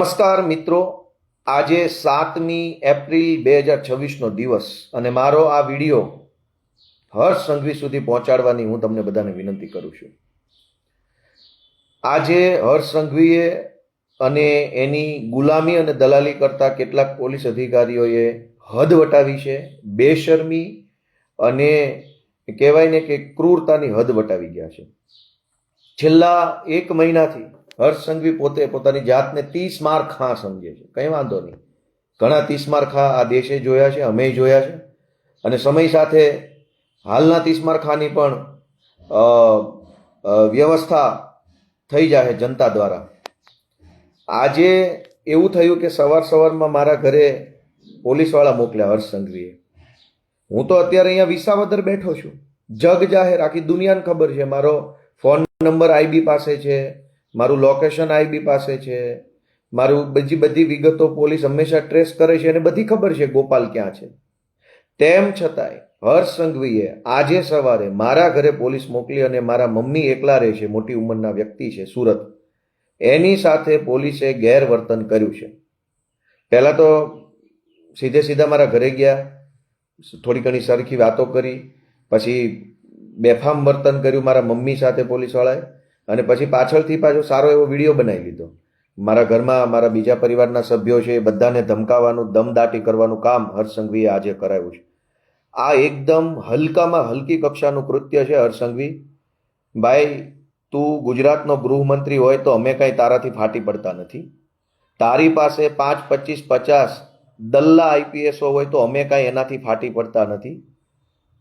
નમસ્કાર મિત્રો, આજે 7મી એપ્રિલ 2026નો દિવસ અને મારો આ વિડીયો હર્ષ સંઘવી સુધી પહોંચાડવાની હું તમને બધાને વિનંતી કરું છું. આજે હર્ષ સંઘવીએ અને એની ગુલામી અને દલાલી કરતા કેટલાક પોલીસ અધિકારીઓએ હદ વટાવી છે. બેશરમી અને કહેવાય ને કે ક્રૂરતાની હદ વટાવી ગયા છે. છેલ્લા 1 મહિનાથી હર્ષ સંઘવી પોતે પોતાની જાતને 30 માર ખા સમજે છે. કંઈ વાંધો નહીં, ઘણા 30 માર ખા આ દેશે જોયા છે, અમે જોયા છે, અને સમય સાથે હાલના 30 માર ખાની પણ વ્યવસ્થા થઈ જાય જનતા દ્વારા. આજે એવું થયું કે સવારમાં મારા ઘરે પોલીસવાળા મોકલ્યા હર્ષ સંઘવીએ. હું તો અત્યારે અહીંયા વિસાવદર બેઠો છું. જગ જાહેર આખી દુનિયાને ખબર છે. મારો ફોન નંબર આઈબી પાસે છે, મારું લોકેશન આઈબી પાસે છે, મારું બધી વિગતો પોલીસ હંમેશા ટ્રેસ કરે છે અને બધી ખબર છે ગોપાલ ક્યાં છે. તેમ છતાંય હર્ષ સંઘવીએ આજે સવારે મારા ઘરે પોલીસ મોકલી અને મારા મમ્મી એકલા રહે છે, મોટી ઉંમરના વ્યક્તિ છે સુરત, એની સાથે પોલીસે ગેરવર્તન કર્યું છે. પહેલાં તો સીધા મારા ઘરે ગયા, થોડી ઘણી સરખી વાતો કરી, પછી બેફામ વર્તન કર્યું મારા મમ્મી સાથે પોલીસવાળાએ, અને પછી પાછળથી પાછો સારો એવો વિડીયો બનાવી લીધો. મારા ઘરમાં મારા બીજા પરિવારના સભ્યો છે એ બધાને ધમકાવવાનું, દમદાટી કરવાનું કામ હર્ષ સંઘવીએ આજે કરાવ્યું છે. આ એકદમ હલકામાં હલકી કક્ષાનું કૃત્ય છે. હર્ષ સંઘવી ભાઈ, તું ગુજરાતનો ગૃહમંત્રી હોય તો અમે કાંઈ તારાથી ફાટી પડતા નથી. તારી પાસે 5, 25, 50 દલ્લા આઈપીએસો હોય તો અમે કાંઈ એનાથી ફાટી પડતા નથી.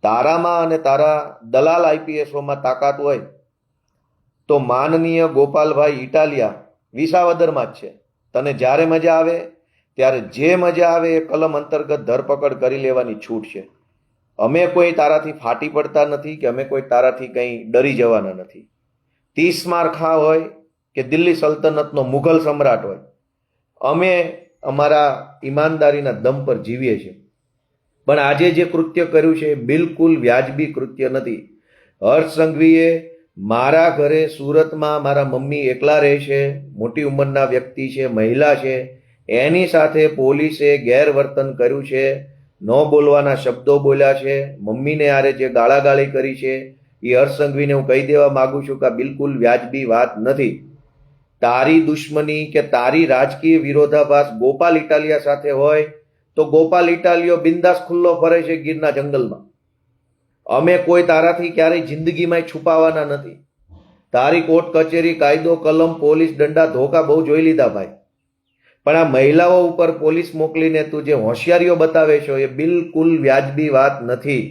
તારામાં અને તારા દલાલ આઈપીએસોમાં તાકાત હોય તો માનનીય ગોપાલભાઈ ઇટાલિયા વિસાવદરમાં જ છે. તને જ્યારે મજા આવે ત્યારે જે મજા આવે એ કલમ અંતર્ગત ધરપકડ કરી લેવાની છૂટ છે. અમે કોઈ તારાથી ફાટી પડતા નથી કે અમે કોઈ તારાથી કંઈ ડરી જવાના નથી. 30 માર ખા હોય કે દિલ્હી સલ્તનતનો મુઘલ સમ્રાટ હોય, અમે અમારા ઈમાનદારીના દમ પર જીવીએ છીએ. પણ આજે જે કૃત્ય કર્યું છે એ બિલકુલ વ્યાજબી કૃત્ય નથી. હર્ષ સંઘવીએ મારા ઘરે સુરતમાં મારા મમ્મી એકલા રહે છે, મોટી ઉંમરના વ્યક્તિ છે, મહિલા છે, એની સાથે પોલીસે ગેરવર્તન કર્યું છે, ન બોલવાના શબ્દો બોલ્યા છે, મમ્મીને આરે જે ગાળાગાળી કરી છે એ હર્ષ સંઘવીને હું કહી દેવા માંગુ છું કે આ બિલકુલ વ્યાજબી વાત નથી. તારી દુશ્મની કે તારી રાજકીય વિરોધાભાસ ગોપાલ ઇટાલિયા સાથે હોય તો ગોપાલ ઇટાલિયો બિંદાસ ખુલ્લો ફરે છે ગીરના જંગલમાં. અમે કોઈ તારાથી ક્યારેય જિંદગીમાં છુપાવાના નથી. તારી કોર્ટ કચેરી, કાયદો, કલમ, પોલીસ દંડા, ધોકા બહુ જોઈ લીધા ભાઈ. પણ આ મહિલાઓ ઉપર પોલીસ મોકલીને તું જે હોશિયારીઓ બતાવે છો એ બિલકુલ વ્યાજબી વાત નથી.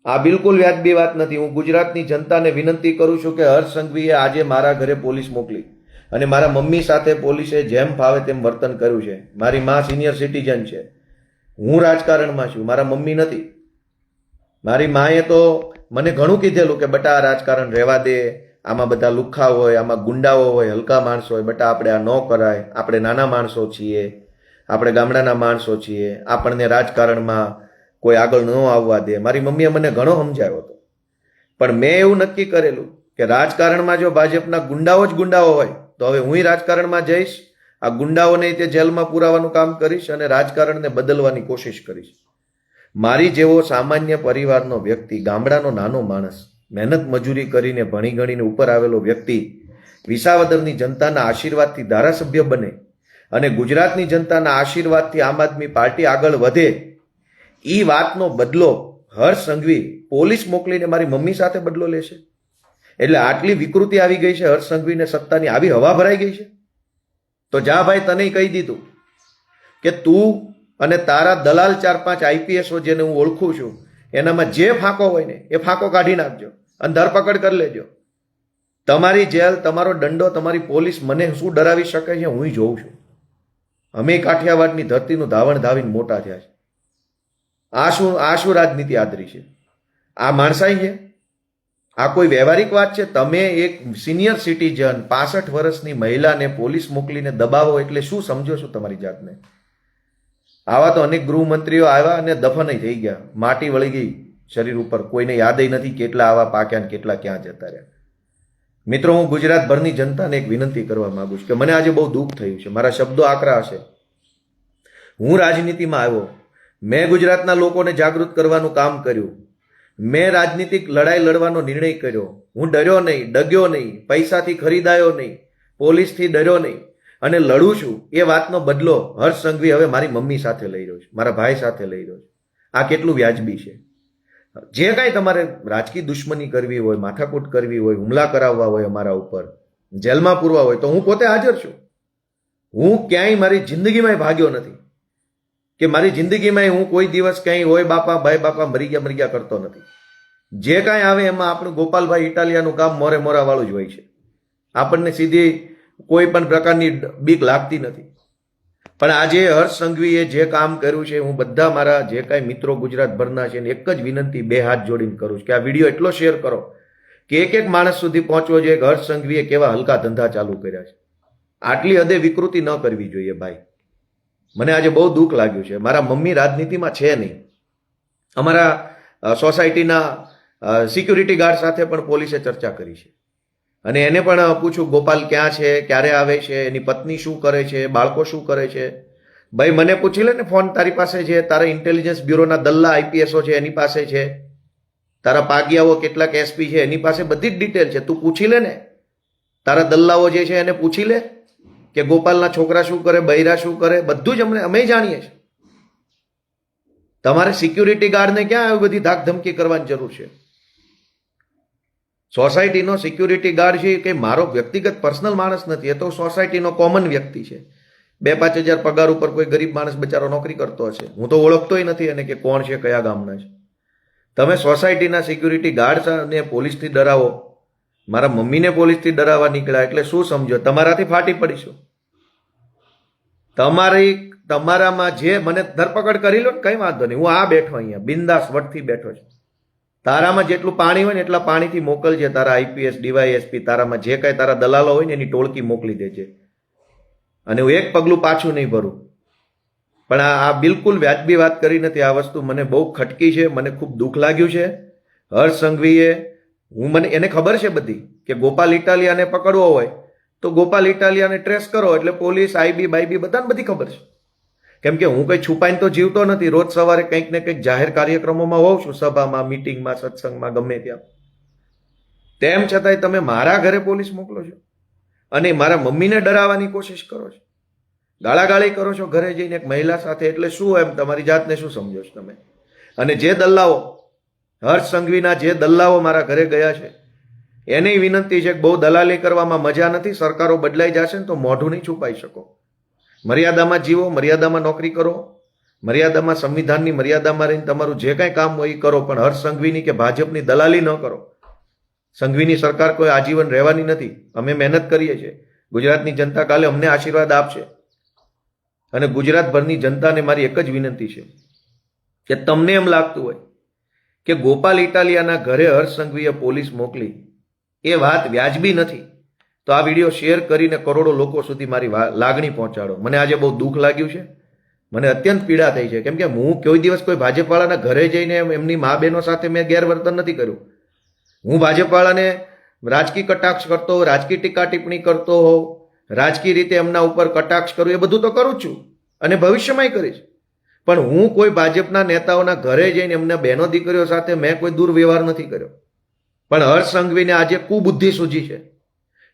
આ બિલકુલ વ્યાજબી વાત નથી. હું ગુજરાતની જનતાને વિનંતી કરું છું કે હર્ષ સંઘવીએ આજે મારા ઘરે પોલીસ મોકલી અને મારા મમ્મી સાથે પોલીસે જેમ ફાવે તેમ વર્તન કર્યું છે. મારી મા સિનિયર સિટીઝન છે, હું રાજકારણમાં છું, મારા મમ્મી નથી. મારી માએ તો મને ઘણું કીધેલું કે બટા આ રાજકારણ રહેવા દે, આમાં બધા લુખ્ખા હોય, આમાં ગુંડાઓ હોય, હલકા માણસો હોય, બટા આપણે આ ન કરાય, આપણે નાના માણસો છીએ, આપણે ગામડાના માણસો છીએ, આપણને રાજકારણમાં કોઈ આગળ ન આવવા દે. મારી મમ્મીએ મને ઘણો સમજાવ્યો હતો. પણ મેં એવું નક્કી કરેલું કે રાજકારણમાં જો ભાજપના ગુંડાઓ જ ગુંડાઓ હોય તો હવે હું રાજકારણમાં જઈશ, આ ગુંડાઓને તે જેલમાં પુરાવાનું કામ કરીશ અને રાજકારણને બદલવાની કોશિશ કરીશ. મારી જેવો સામાન્ય પરિવારનો વ્યક્તિ, ગામડાનો નાનો માણસ, મહેનત મજૂરી કરીને ભણી ગણીને ઉપર આવેલો વ્યક્તિ વિસાવદરની જનતાના આશીર્વાદથી ધારાસભ્ય બને અને ગુજરાતની જનતાના આશીર્વાદથી આમ આદમી પાર્ટી આગળ વધે, એ વાતનો બદલો હર્ષ સંઘવી પોલીસ મોકલીને મારી મમ્મી સાથે બદલો લેશે. એટલે આટલી વિકૃતિ આવી ગઈ છે હર્ષ સંઘવીને, સત્તાની આવી હવા ભરાઈ ગઈ છે. તો જા ભાઈ, તને કહી દીધું કે તું અને તારા દલાલ 4-5 આઈપીએસો જેને હું ઓળખું છું એનામાં જે ફાંકો હોય ને એ ફાંકો કાઢી નાખજો અને ધરપકડ કરી લેજો. તમારી જેલ, તમારો દંડો, તમારી પોલીસ મને શું ડરાવી શકે છે હું જોઉં છું. અમે કાઠિયાવાડની ધરતીનું ધાવણ ધાવીને મોટા થયા છે. આ શું રાજનીતિ આદરી છે? આ માણસાઈ છે? આ કોઈ વ્યવહારિક વાત છે? તમે એક સિનિયર સિટીઝન 65 વર્ષની મહિલાને પોલીસ મોકલીને દબાવો એટલે શું સમજો છો તમારી જાતને? આવા તો અનેક ગૃહમંત્રીઓ આવ્યા અને દફન થઈ ગયા, માટી વળી ગઈ શરીર ઉપર, કોઈને યાદ નથી કેટલા આવા પાક્યા ને કેટલા ક્યાં જતા રહ્યા. મિત્રો, હું ગુજરાતભરની જનતાને એક વિનંતી કરવા માંગુ છું કે મને આજે બહુ દુઃખ થયું છે. મારા શબ્દો આકરા હશે. હું રાજનીતિમાં આવ્યો, મેં ગુજરાતના લોકોને જાગૃત કરવાનું કામ કર્યું, મેં રાજનીતિક લડાઈ લડવાનો નિર્ણય કર્યો. હું ડર્યો નહીં, ડગ્યો નહીં, પૈસાથી ખરીદાયો નહીં, પોલીસથી ડર્યો નહીં અને લડું છું. એ વાતનો બદલો હર્ષ સંઘવી હવે મારી મમ્મી સાથે લઈ રહ્યો છે, મારા ભાઈ સાથે લઈ રહ્યો છે. આ કેટલું વ્યાજબી છે? જે કાંઈ તમારે રાજકીય દુશ્મની કરવી હોય, માથાકૂટ કરવી હોય, હુમલા કરાવવા હોય અમારા ઉપર, જેલમાં પૂરવા હોય, તો હું પોતે હાજર છું. હું ક્યાંય મારી જિંદગીમાં ભાગ્યો નથી કે મારી જિંદગીમાં હું કોઈ દિવસ ક્યાંય હોય બાપા ભાઈ બાપા મરી ગયા કરતો નથી. જે કાંઈ આવે એમાં આપણું ગોપાલભાઈ ઇટાલિયાનું કામ મોરે મોરાવાળું જ હોય છે. આપણને સીધી કોઈ પણ પ્રકારની બીક લાગતી નથી. પણ આજે હર્ષ સંઘવીએ જે કામ કર્યું છે, હું બધા મારા જે કાંઈ મિત્રો ગુજરાતભરના છે એક જ વિનંતી બે હાથ જોડીને કરું છું કે આ વિડીયો એટલો શેર કરો કે એક માણસ સુધી પહોંચવો જોઈએ કે હર્ષ સંઘવીએ કેવા હલકા ધંધા ચાલુ કર્યા છે. આટલી હદે વિકૃતિ ન કરવી જોઈએ ભાઈ. મને આજે બહુ દુઃખ લાગ્યું છે. મારા મમ્મી રાજનીતિમાં છે નહીં. અમારા સોસાયટીના સિક્યુરિટી ગાર્ડ સાથે પણ પોલીસે ચર્ચા કરી છે અને એને પણ પૂછું ગોપાલ ક્યાં છે, ક્યારે આવે છે, એની પત્ની શું કરે છે, બાળકો શું કરે છે. ભાઈ મને પૂછી લે ને, ફોન તારી પાસે છે, તારા ઇન્ટેલિજન્સ બ્યુરોના દલ્લા આઈપીએસઓ છે એની પાસે છે, તારા પાગિયાઓ કેટલાક એસપી છે એની પાસે બધી જ ડિટેલ છે. તું પૂછી લે ને, તારા દલ્લાઓ જે છે એને પૂછી લે કે ગોપાલના છોકરા શું કરે, બૈરા શું કરે, બધું જ અમે જાણીએ છીએ. તમારે સિક્યુરિટી ગાર્ડને ક્યાં આવી બધી ધાક ધમકી કરવાની જરૂર છે? સોસાયટીનો સિક્યુરિટી ગાર્ડ છે કે મારો વ્યક્તિગત પર્સનલ માણસ નથી, એ તો સોસાયટીનો કોમન વ્યક્તિ છે. 2-5 હજાર પગાર ઉપર કોઈ ગરીબ માણસ બચારો નોકરી કરતો હશે. હું તો ઓળખતોય નથી એને કે કોણ છે, કયા ગામના છે. તમે સોસાયટીના સિક્યુરિટી ગાર્ડને પોલીસથી ડરાવો. મારા મમ્મીને પોલીસથી ડરાવવા નીકળ્યા એટલે શું સમજો? તમારાથી ફાટી પડીશું. તમારામાં જે મને ધરપકડ કરી લો ને, કઈ વાંધો નહીં, હું આ બેઠો અહીંયા બિંદાસ વટથી બેઠો છું. તારામાં જેટલું પાણી હોય ને એટલા પાણીથી મોકલજે તારા આઈપીએસ ડીવાયએસપી, તારામાં જે કાંઈ તારા દલાલો હોય ને એની ટોળકી મોકલી દેજે અને હું એક પગલું પાછું નહીં ભરું. પણ આ બિલકુલ વ્યાજબી વાત કરી નથી. આ વસ્તુ મને બહુ ખટકી છે, મને ખૂબ દુઃખ લાગ્યું છે. હર્ષ સંઘવીએ મને એને ખબર છે બધી કે ગોપાલ ઇટાલિયાને પકડવો હોય તો ગોપાલ ઇટાલિયાને ટ્રેસ કરો એટલે પોલીસ આઈબી બાઈબી બધાને બધી ખબર છે. કેમ કે હું કંઈ છુપાઈને તો જીવતો નથી. રોજ સવારે કંઈક ને કંઈક જાહેર કાર્યક્રમોમાં હોઉં છું, સભામાં, મિટિંગમાં, સત્સંગમાં, ગમે ત્યાં. તેમ છતાંય તમે મારા ઘરે પોલીસ મોકલો છો અને મારા મમ્મીને ડરાવવાની કોશિશ કરો છો, ગાળાગાળી કરો છો ઘરે જઈને એક મહિલા સાથે. એટલે શું એમ તમારી જાતને શું સમજો છો તમે? અને જે દલ્લાઓ, હર્ષ સંઘવીના જે દલ્લાઓ મારા ઘરે ગયા છે એની વિનંતી છે કે બહુ દલાલી કરવામાં મજા નથી. સરકારો બદલાઈ જશે ને તો મોઢું નહીં છુપાઈ શકો. મર્યાદામાં જીવો, મર્યાદામાં નોકરી કરો, મર્યાદામાં સંવિધાનની મર્યાદામાં રહીને તમારું જે કાંઈ કામ હોય એ કરો. પણ હર્ષ સંઘવીની કે ભાજપની દલાલી ન કરો. સંઘવીની સરકાર કોઈ આજીવન રહેવાની નથી. અમે મહેનત કરીએ છીએ. ગુજરાતની જનતા કાલે અમને આશીર્વાદ આપશે. અને ગુજરાતભરની જનતાને મારી એક જ વિનંતી છે કે તમને એમ લાગતું હોય કે ગોપાલ ઇટાલિયાના ઘરે હર્ષ સંઘવીએ પોલીસ મોકલી એ વાત વ્યાજબી નથી, તો આ વિડીયો શેર કરીને કરોડો લોકો સુધી મારી લાગણી પહોંચાડો. મને આજે બહુ દુઃખ લાગ્યું છે, મને અત્યંત પીડા થઈ છે. કેમ કે હું કોઈ દિવસ કોઈ ભાજપવાળાના ઘરે જઈને એમની મા બહેનો સાથે મેં ગેરવર્તન નથી કર્યું. હું ભાજપવાળાને રાજકીય કટાક્ષ કરતો હોઉં, રાજકીય ટીકા ટિપ્પણી કરતો હોઉં, રાજકીય રીતે એમના ઉપર કટાક્ષ કરું, એ બધું તો કરું જ છું અને ભવિષ્યમાંય કરીશ. પણ હું કોઈ ભાજપના નેતાઓના ઘરે જઈને એમના બહેનો દીકરીઓ સાથે મેં કોઈ દુર્વ્યવહાર નથી કર્યો. પણ હર્ષ સંઘવીને આજે કુબુદ્ધિ સૂજી છે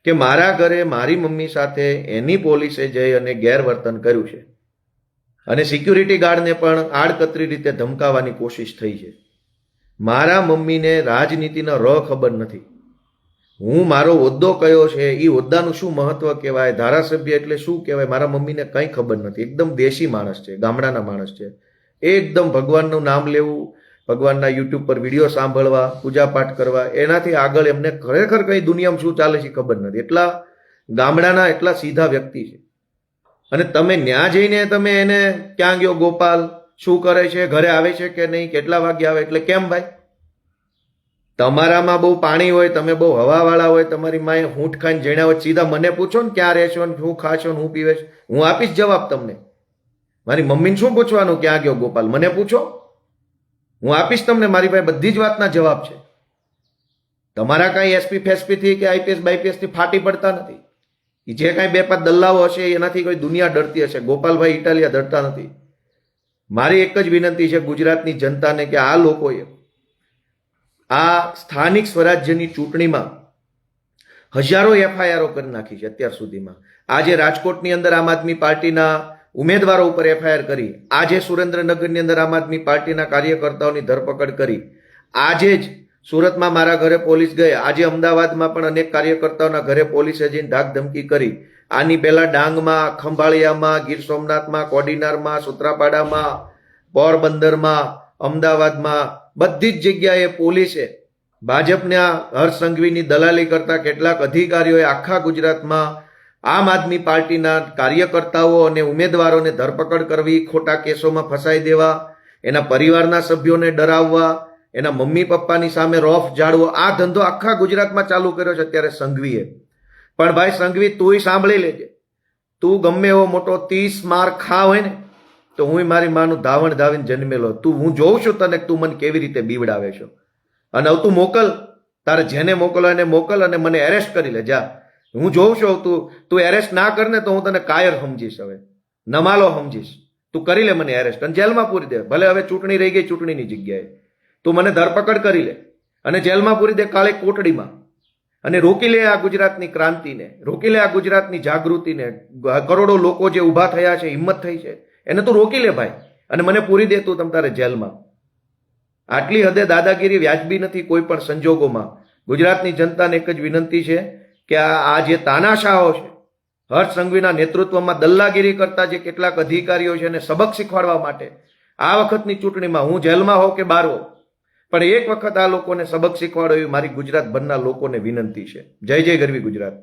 કે મારા ઘરે મારી મમ્મી સાથે એની પોલીસે જઈ અને ગેરવર્તન કર્યું છે અને સિક્યુરિટી ગાર્ડને પણ આડકતરી રીતે ધમકાવવાની કોશિશ થઈ છે. મારા મમ્મીને રાજનીતિનો ખબર નથી. હું મારો હોદ્દો કયો છે, એ હોદ્દાનું શું મહત્વ કહેવાય, ધારાસભ્ય એટલે શું કહેવાય, મારા મમ્મીને કંઈ ખબર નથી. એકદમ દેશી માણસ છે, ગામડાના માણસ છે. એકદમ ભગવાનનું નામ લેવું, ભગવાનના યુટ્યુબ પર વિડીયો સાંભળવા, પૂજાપાઠ કરવા, એનાથી આગળ એમને ખરેખર કઈ દુનિયામાં શું ચાલે છે ખબર નથી. એટલા ગામડાના, એટલા સીધા વ્યક્તિ છે. અને તમે ન્યા જઈને તમે એને ક્યાં ગયો ગોપાલ, શું કરે છે, ઘરે આવે છે કે નહીં, કેટલા વાગે આવે, એટલે કેમ ભાઈ? તમારામાં બહુ પાણી હોય, તમે બહુ હવાવાળા હોય, તમારી માએ હૂંઠ ખાઈને જણ્યા હોય, સીધા મને પૂછો ને ક્યાં રહેશો ને શું ખાશો ને શું પીવે છે, હું આપીશ જવાબ તમને. મારી મમ્મીને શું પૂછવાનું ક્યાં ગયો ગોપાલ? મને પૂછો, હું આપીશ તમને. મારી પાસે બધી જ વાતના જવાબ છે. તમારા કાંઈ એસપી ફેસપીથી કે આઈપીએસ બાઈપીએસથી ફાટી પડતા નથી. એ જે કાંઈ બે પાંચ દલ્લાઓ હશે એનાથી કોઈ દુનિયા ડરતી હશે. ગોપાલભાઈ ઇટાલિયા ડરતા નથી. મારી એક જ વિનંતી છે ગુજરાતની જનતાને કે આ લોકોએ આ સ્થાનિક સ્વરાજ્યની ચૂંટણીમાં હજારો એફઆઈઆરો કરી નાખી છે અત્યાર સુધીમાં. આજે રાજકોટની અંદર આમ આદમી પાર્ટીના ઉમેદવારો ઉપર એફઆઈઆર કરી, આજે સુરેન્દ્રનગરની અંદર આમ આદમી પાર્ટીના કાર્યકર્તાઓની ધરપકડ કરી, આજે જ સુરતમાં મારા ઘરે પોલીસ ગઈ, આજે અમદાવાદમાં પણ અનેક કાર્યકર્તાઓના ઘરે પોલીસે જઈને ધાક ધમકી કરી. આની પહેલા ડાંગમાં, ખંભાળિયામાં, ગીર સોમનાથમાં, કોડીનારમાં, સુત્રાપાડામાં, પોરબંદરમાં, અમદાવાદમાં બધી જ જગ્યાએ પોલીસે ભાજપના હર્ષ સંઘવીની દલાલી કરતા કેટલાક અધિકારીઓએ આખા ગુજરાતમાં આમ આદમી પાર્ટીના કાર્યકર્તાઓ અને ઉમેદવારોને ધરપકડ કરવી, ખોટા કેસોમાં ફસાઈ દેવા, એના પરિવારના સભ્યોને ડરાવવા, એના મમ્મી પપ્પાની સામે રોફ જાળવો, આ ધંધો આખા ગુજરાતમાં ચાલુ કર્યો છે અત્યારે સંઘવીએ. પણ ભાઈ સંઘવી, તુંય સાંભળી લેજે, તું ગમે એવો મોટો 30 માર ખા હોય ને તો હું મારી માનું ધાવણ ધાવીને જન્મેલો. હું જોઉં છું તને તું મને કેવી રીતે બીવડાવે છો. અને હવે તું મોકલ, તારે જેને મોકલો એને મોકલ અને મને એરેસ્ટ કરી લે જા. હું જોઉં છું તું એરેસ્ટ ના કર ને તો હું તને કાયર સમજીશ, હવે નમાલો સમજીશ. તું કરી લે મને એરેસ્ટ અને જેલમાં પૂરી દે. ભલે હવે ચૂંટણી રહી ગઈ, ચૂંટણીની જગ્યાએ તું મને ધરપકડ કરી લે અને જેલમાં પૂરી દે, કાળે કોટડીમાં. અને રોકી લે આ ગુજરાતની ક્રાંતિને, રોકી લે આ ગુજરાતની જાગૃતિને. કરોડો લોકો જે ઊભા થયા છે, હિંમત થઈ છે, એને તું રોકી લે ભાઈ, અને મને પૂરી દે તું તમ તારે જેલમાં. આટલી હદે દાદાગીરી વ્યાજબી નથી કોઈ પણ સંજોગોમાં. ગુજરાતની જનતાને એક જ વિનંતી છે કે આ જે તાનાશાહો છે, હર્ષ સંઘવીના નેતૃત્વમાં દલ્લાગીરી કરતા જે કેટલાક અધિકારીઓ છે એને સબક શીખવાડવા માટે આ વખતની ચૂંટણીમાં હું જેલમાં હોઉં કે બહાર હોઉં, પણ એક વખત આ લોકોને સબક શીખવાડો એવી મારી ગુજરાતભરના લોકોને વિનંતી છે. જય જય ગરવી ગુજરાત.